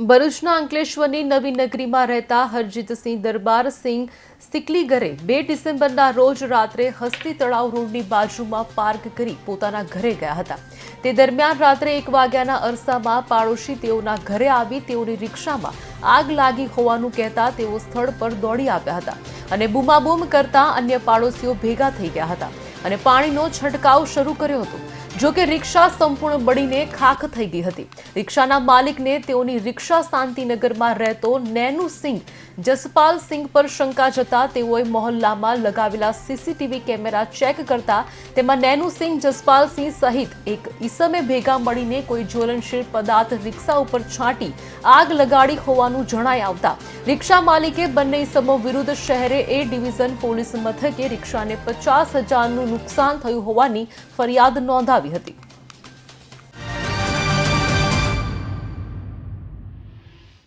ભરૂચના અંકલેશ્વરની નવી નગરીમાં રહેતા હરજીતસિંહ દરબારસિંહ સિકલીગરે 2 ડિસેમ્બરના રોજ રાત્રે હસ્તી તળાવ રોડની બાજુમાં પાર્ક કરી પોતાના ઘરે ગયા હતા। તે દરમિયાન રાત્રે 1 વાગ્યાના અરસામાં પાડોશી તેઓના ઘરે આવી તેઓની રિક્ષામાં આગ લાગી હોવાનું કહેતા તેઓ સ્થળ પર દોડી આવ્યા હતા અને બૂમાબૂમ કરતા અન્ય પાડોશીઓ ભેગા થઈ ગયા હતા અને પાણીનો છંટકાવ શરૂ કર્યો હતો। જો કે રિક્ષા સંપૂર્ણ બળીને ખાખ થઈ ગઈ હતી। રિક્ષાના માલિકને તેઓની રિક્ષા શાંતિનગરમાં રહેતો નેનુસિંહ જસપાલસિંહ પર શંકા જતા તેઓએ મોહલ્લામાં લગાવેલા સીસીટીવી કેમેરા ચેક કરતા તેમાં નેનુસિંહ જસપાલસિંહ સહિત એક ઈસમે ભેગા મળીને કોઈ જ્વલનશીલ પદાર્થ રિક્ષા ઉપર છાંટી આગ લગાડી હોવાનું જણાઈ આવતા રિક્ષા માલિકે બંને ઈસમો વિરુદ્ધ શહેરે એ ડિવિઝન પોલીસ મથકે રિક્ષાને 50,000નું નુકસાન થયું હોવાની ફરિયાદ નોંધાવી હતી।